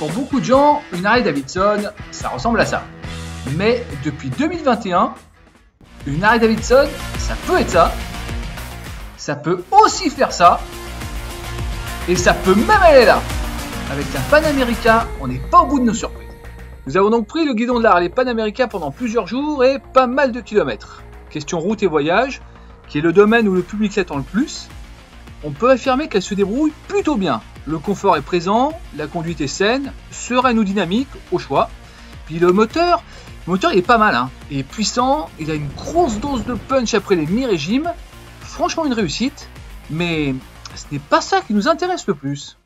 Pour beaucoup de gens, une Harley-Davidson, ça ressemble à ça. Mais depuis 2021, une Harley-Davidson, ça peut être ça. Ça peut aussi faire ça. Et ça peut même aller là. Avec un Panamérica, on n'est pas au bout de nos surprises. Nous avons donc pris le guidon de la Harley Panamérica pendant plusieurs jours et pas mal de kilomètres. Question route et voyage, qui est le domaine où le public s'attend le plus. On peut affirmer qu'elle se débrouille plutôt bien. Le confort est présent, la conduite est saine, sereine ou dynamique, au choix. Puis le moteur il est pas mal, hein. Il est puissant, il a une grosse dose de punch après les mi-régimes. Franchement une réussite, mais ce n'est pas ça qui nous intéresse le plus.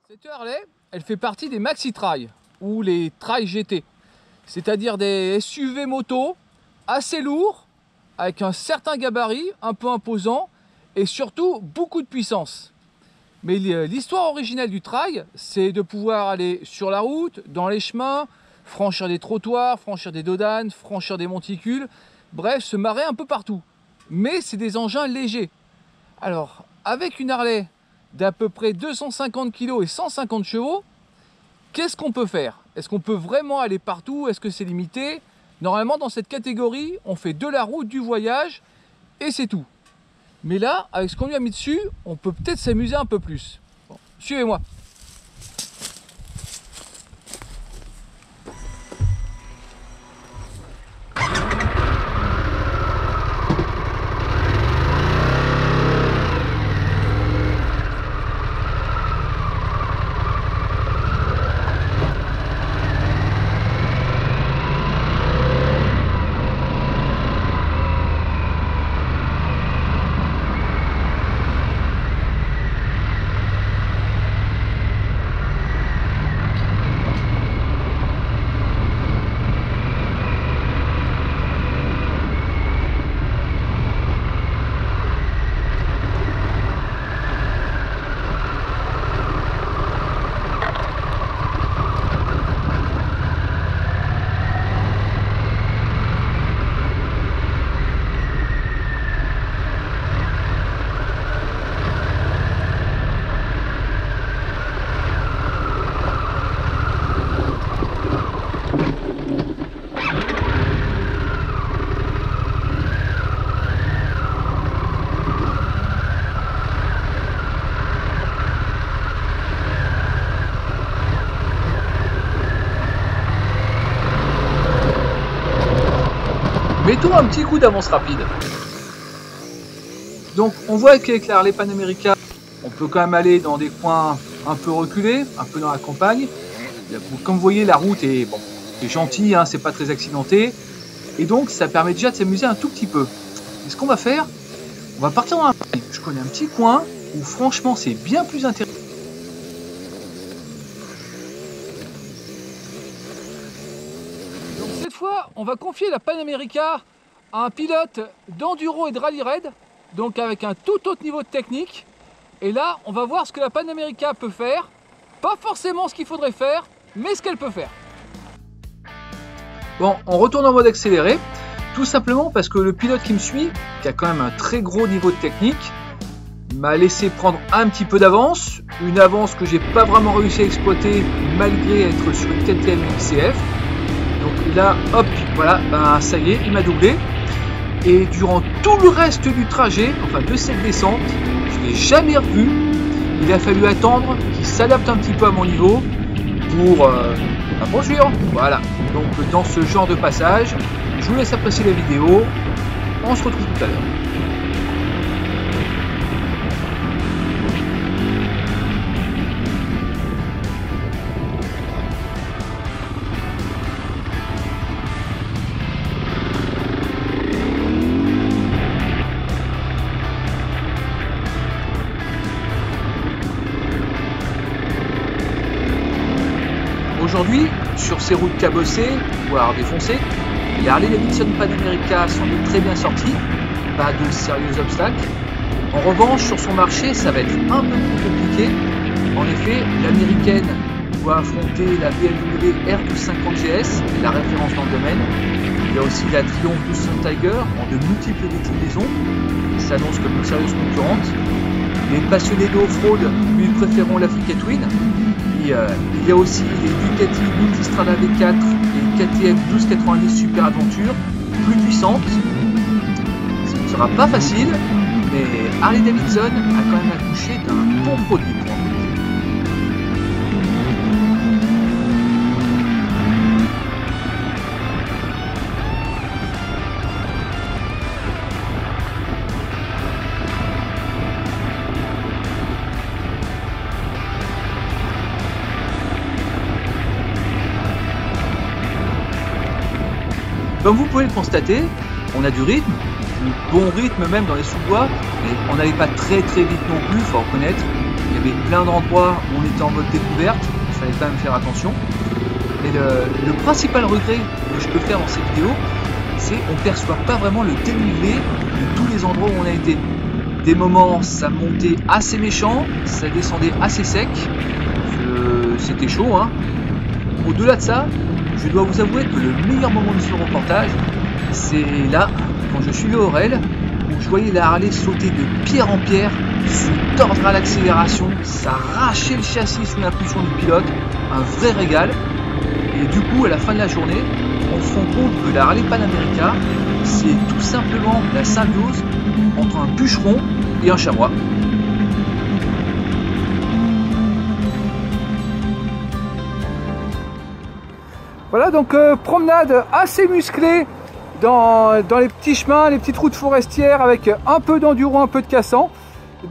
Cette Harley, elle fait partie des Maxi Trail, ou les Trail GT. C'est-à-dire des SUV moto assez lourds, avec un certain gabarit, un peu imposant, et surtout beaucoup de puissance. Mais l'histoire originelle du trail, c'est de pouvoir aller sur la route, dans les chemins, franchir des trottoirs, franchir des dodanes, franchir des monticules, bref, se marrer un peu partout. Mais c'est des engins légers. Alors, avec une Harley d'à peu près 250 kg et 150 chevaux, qu'est-ce qu'on peut faire? Est-ce qu'on peut vraiment aller partout? Est-ce que c'est limité? Normalement, dans cette catégorie, on fait de la route, du voyage, et c'est tout. Mais là, avec ce qu'on lui a mis dessus, on peut peut-être s'amuser un peu plus. Bon, suivez-moi. Mettons un petit coup d'avance rapide. Donc on voit qu'avec la Harley Panamérica, on peut quand même aller dans des coins un peu reculés, un peu dans la campagne. Comme vous voyez, la route est, est gentille, hein, c'est pas très accidenté. Et donc ça permet déjà de s'amuser un tout petit peu. Et ce qu'on va faire, on va partir dans la campagne. Je connais un petit coin où franchement c'est bien plus intéressant. On va confier la Panamérica à un pilote d'enduro et de rallye raid, donc avec un tout autre niveau de technique. Et là, on va voir ce que la Panamérica peut faire. Pas forcément ce qu'il faudrait faire, mais ce qu'elle peut faire. Bon, on retourne en mode accéléré, tout simplement parce que le pilote qui me suit, qui a quand même un très gros niveau de technique, m'a laissé prendre un petit peu d'avance, une avance que j'ai pas vraiment réussi à exploiter malgré être sur une KTM XCF. Donc là, hop, voilà, ben ça y est, il m'a doublé. Et durant tout le reste du trajet, enfin de cette descente, je ne l'ai jamais revu. Il a fallu attendre qu'il s'adapte un petit peu à mon niveau pour poursuivre. Voilà, donc dans ce genre de passage, je vous laisse apprécier la vidéo. On se retrouve tout à l'heure. Aujourd'hui, sur ces routes cabossées, voire défoncées, les Harley-Davidson Panamérica sont très bien sortis, pas de sérieux obstacles. En revanche, sur son marché, ça va être un peu plus compliqué. En effet, l'américaine doit affronter la BMW R250 GS, la référence dans le domaine. Il y a aussi la Triumph Tucson Tiger en de multiples déclinaisons, qui s'annonce comme une sérieuse concurrente. Les passionnés de off-road lui préféreront l'Africa Twin. il y a aussi les Ducati Multistrada V4 et KTM 1290 Super Adventure, plus puissantes. Ce ne sera pas facile, mais Harley Davidson a quand même accouché d'un bon produit pour moi. Comme vous pouvez le constater, on a du rythme, du bon rythme même dans les sous-bois, mais on n'allait pas très vite non plus, il faut reconnaître. Il y avait plein d'endroits où on était en mode découverte, il fallait quand même faire attention. Mais le principal regret que je peux faire dans cette vidéo, c'est qu'on ne perçoit pas vraiment le dénivelé de tous les endroits où on a été. Des moments, ça montait assez méchant, ça descendait assez sec, c'était chaud, hein. Au-delà de ça, je dois vous avouer que le meilleur moment de ce reportage, c'est là, quand je suivais Aurel, où je voyais la Harley sauter de pierre en pierre, se tordre à l'accélération, s'arracher le châssis sous l'impulsion du pilote, un vrai régal. Et du coup, à la fin de la journée, on se rend compte que la Harley Pan America, c'est tout simplement la symbiose entre un bûcheron et un chamois. Voilà, donc promenade assez musclée dans les petits chemins, les petites routes forestières avec un peu d'enduro, un peu de cassant.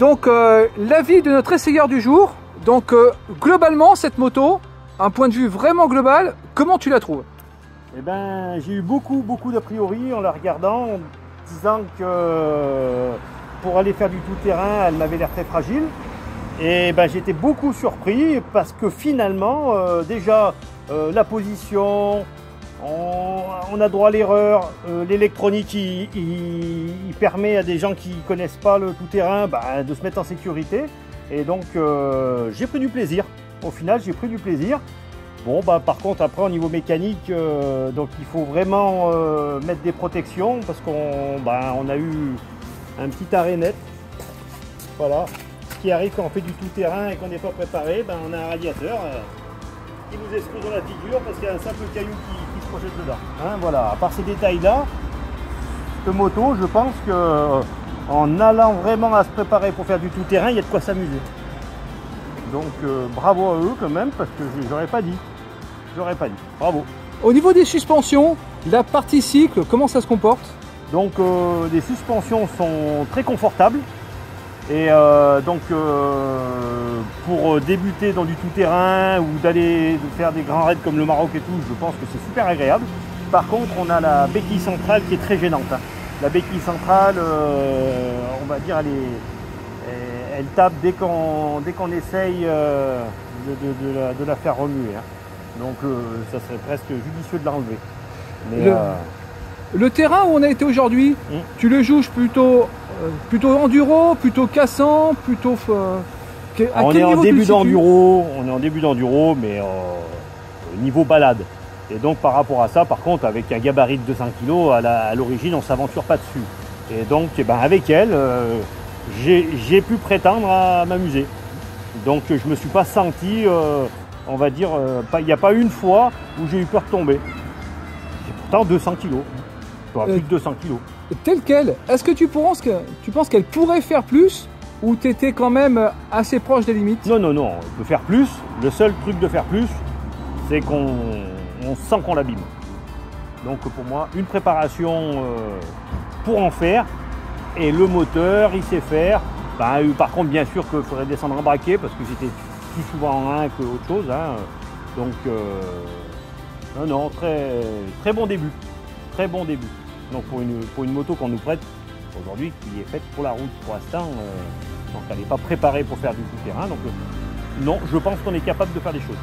Donc l'avis de notre essayeur du jour. Donc globalement cette moto, un point de vue vraiment global, comment tu la trouves? Eh ben, j'ai eu beaucoup d'a priori en la regardant, en disant que pour aller faire du tout-terrain, elle m'avait l'air très fragile. Et ben, j'étais beaucoup surpris parce que finalement, déjà, la position, on a droit à l'erreur, l'électronique il permet à des gens qui ne connaissent pas le tout-terrain de se mettre en sécurité. Et donc j'ai pris du plaisir, au final j'ai pris du plaisir. Bon par contre après au niveau mécanique, donc il faut vraiment mettre des protections parce qu'on a eu un petit arrêt net. Voilà, ce qui arrive quand on fait du tout-terrain et qu'on n'est pas préparé, on a un radiateur qui nous explose dans la figure parce qu'il y a un simple caillou qui se projette dedans. Hein, voilà, à part ces détails-là, cette moto, je pense que en allant vraiment à se préparer pour faire du tout-terrain, il y a de quoi s'amuser. Donc bravo à eux quand même, parce que j'aurais pas dit. Bravo. Au niveau des suspensions, la partie cycle, comment ça se comporte? Donc les suspensions sont très confortables. Et pour débuter dans du tout-terrain ou d'aller faire des grands raids comme le Maroc et tout, je pense que c'est super agréable. Par contre, on a la béquille centrale qui est très gênante. Hein. La béquille centrale, on va dire, elle tape dès qu'on essaye de la faire remuer. Hein. Donc ça serait presque judicieux de l'enlever. Le terrain où on a été aujourd'hui, tu le juges plutôt enduro, plutôt cassant, plutôt... On est en début d'enduro, mais niveau balade. Et donc par rapport à ça, par contre, avec un gabarit de 200 kg, à l'origine, on ne s'aventure pas dessus. Et donc avec elle, j'ai pu prétendre à m'amuser. Donc je ne me suis pas senti, on va dire, il n'y a pas une fois où j'ai eu peur de tomber. C'est pourtant 200 kg. Plus de 200 kg. Telle qu'elle, est-ce que tu penses qu'elle pourrait faire plus ou tu étais quand même assez proche des limites? Non, elle peut faire plus. Le seul truc de faire plus, c'est qu'on sent qu'on l'abîme. Donc pour moi, une préparation pour en faire. Et le moteur, il sait faire. Par contre, bien sûr qu'il faudrait descendre en braquet parce que j'étais plus souvent en 1 que autre chose. Hein. Donc, très bon début. Très bon début. Donc pour une moto qu'on nous prête aujourd'hui, qui est faite pour la route pour l'instant, donc elle n'est pas préparée pour faire du tout-terrain. Donc non, je pense qu'on est capable de faire des choses.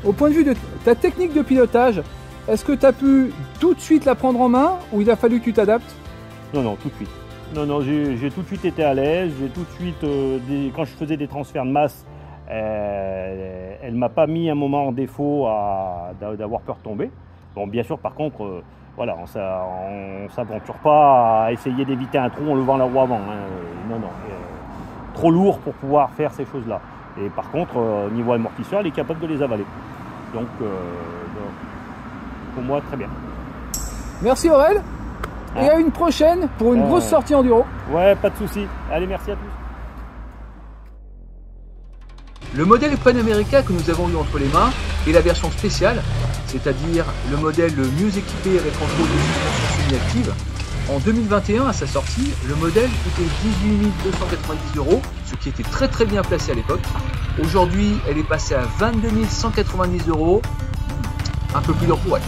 Au point de vue de ta technique de pilotage, est-ce que tu as pu tout de suite la prendre en main ou il a fallu que tu t'adaptes? Non, tout de suite. Non, j'ai tout de suite été à l'aise. J'ai tout de suite, quand je faisais des transferts de masse, elle ne m'a pas mis un moment en défaut d'avoir peur de tomber. Bon, bien sûr, par contre, voilà, on s'aventure pas à essayer d'éviter un trou en levant la roue avant. Hein. Non, trop lourd pour pouvoir faire ces choses-là. Et par contre, au niveau amortisseur, elle est capable de les avaler. Donc, pour moi, très bien. Merci Aurel. Et à une prochaine pour une grosse sortie enduro. Ouais, pas de souci. Allez, merci à tous. Le modèle Panamérica que nous avons eu entre les mains est la version spéciale, c'est-à-dire le modèle le mieux équipé avec un contrôle de suspension semi-active. En 2021, à sa sortie, le modèle coûtait 18 290 €, ce qui était très bien placé à l'époque. Aujourd'hui, elle est passée à 22 190 €, un peu plus dur pour elle.